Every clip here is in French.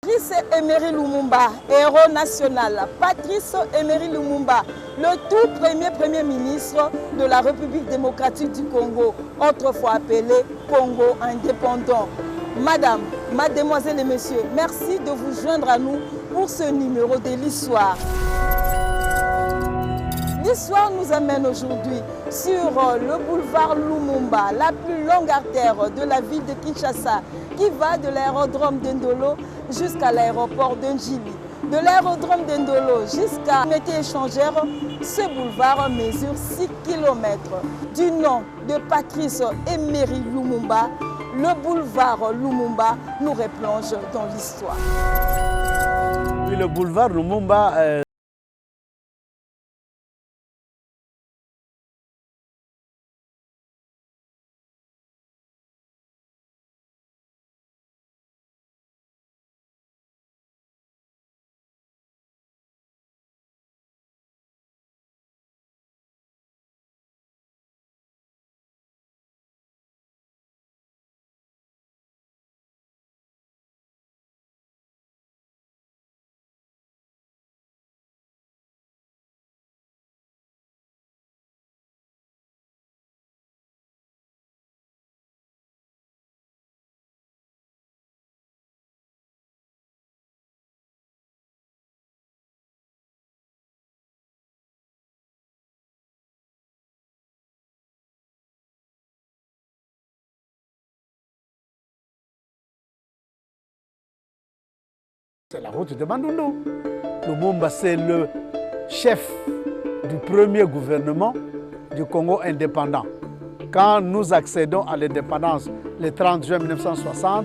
Patrice Emery Lumumba, héros national. Patrice Emery Lumumba, le tout premier ministre de la République démocratique du Congo, autrefois appelé Congo indépendant. Madame, mademoiselles et messieurs, merci de vous joindre à nous pour ce numéro de l'histoire. L'histoire nous amène aujourd'hui sur le boulevard Lumumba, la plus longue artère de la ville de Kinshasa, qui va de l'aérodrome d'Ndolo jusqu'à l'aéroport de Njili. De l'aérodrome d'Ndolo jusqu'à Mété échangère, ce boulevard mesure 6 km. Du nom de Patrice Emery Lumumba, le boulevard Lumumba nous replonge dans l'histoire. Oui, le boulevard Lumumba c'est la route de Bandundu. Lumumba, c'est le chef du premier gouvernement du Congo indépendant. Quand nous accédons à l'indépendance le 30 juin 1960,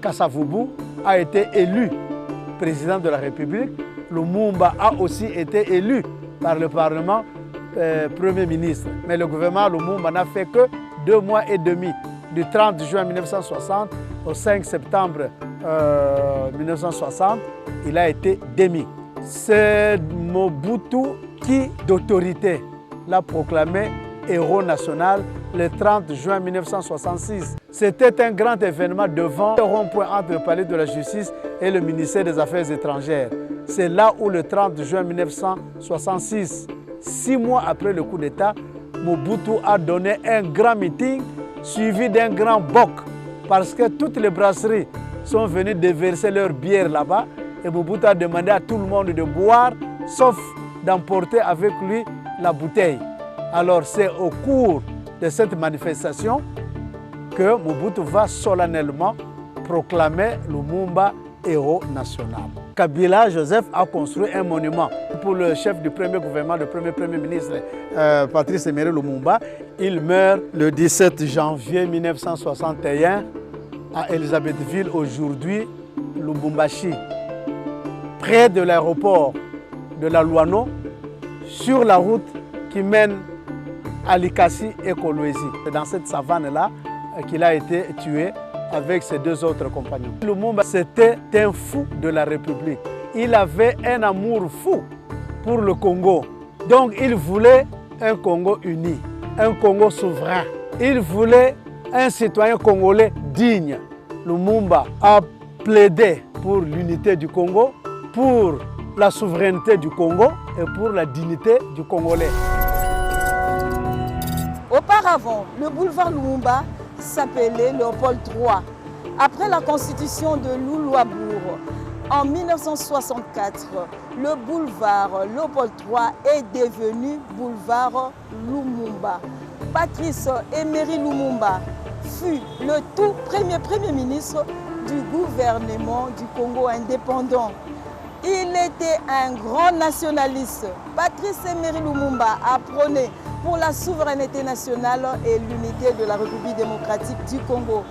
Kasavubu a été élu président de la République. Lumumba a aussi été élu par le Parlement Premier ministre. Mais le gouvernement Lumumba n'a fait que 2 mois et demi, du 30 juin 1960 au 5 septembre 1960, il a été démis. C'est Mobutu qui, d'autorité, l'a proclamé héros national le 30 juin 1966. C'était un grand événement devant le rond-point entre le palais de la justice et le ministère des Affaires étrangères. C'est là où le 30 juin 1966, 6 mois après le coup d'État, Mobutu a donné un grand meeting suivi d'un grand boc parce que toutes les brasseries sont venus déverser leur bière là-bas et Mobutu a demandé à tout le monde de boire, sauf d'emporter avec lui la bouteille. Alors c'est au cours de cette manifestation que Mobutu va solennellement proclamer Lumumba héros national. Kabila Joseph a construit un monument pour le chef du premier gouvernement, le premier ministre Patrice Emery Lumumba. Il meurt le 17 janvier 1961 à Elisabethville, aujourd'hui Lubumbashi, près de l'aéroport de la Luano, sur la route qui mène à Likasi et Kolwezi. C'est dans cette savane-là qu'il a été tué avec ses 2 autres compagnons. Lumumba, c'était un fou de la République. Il avait un amour fou pour le Congo. Donc il voulait un Congo uni, un Congo souverain. Il voulait un citoyen congolais digne. Lumumba a plaidé pour l'unité du Congo, pour la souveraineté du Congo et pour la dignité du Congolais. Auparavant, le boulevard Lumumba s'appelait Léopold III. Après la constitution de Loulouabourg, en 1964, le boulevard Léopold III est devenu boulevard Lumumba. Patrice Emery Lumumba fut le tout premier ministre du gouvernement du Congo indépendant. Il était un grand nationaliste. Patrice Emery Lumumba a prôné pour la souveraineté nationale et l'unité de la République démocratique du Congo.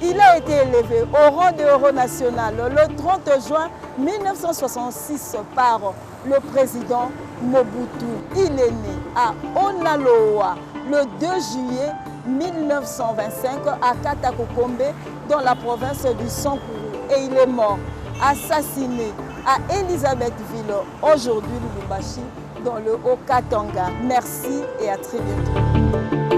Il a été élevé au rang de héros national le 30 juin 1966 par le président Mobutu. Il est né à Onaloa le 2 juillet 1925 à Katakokombe dans la province du Sankuru et il est mort assassiné à Elisabethville, aujourd'hui Lubumbashi, dans le Haut-Katanga. Merci et à très bientôt.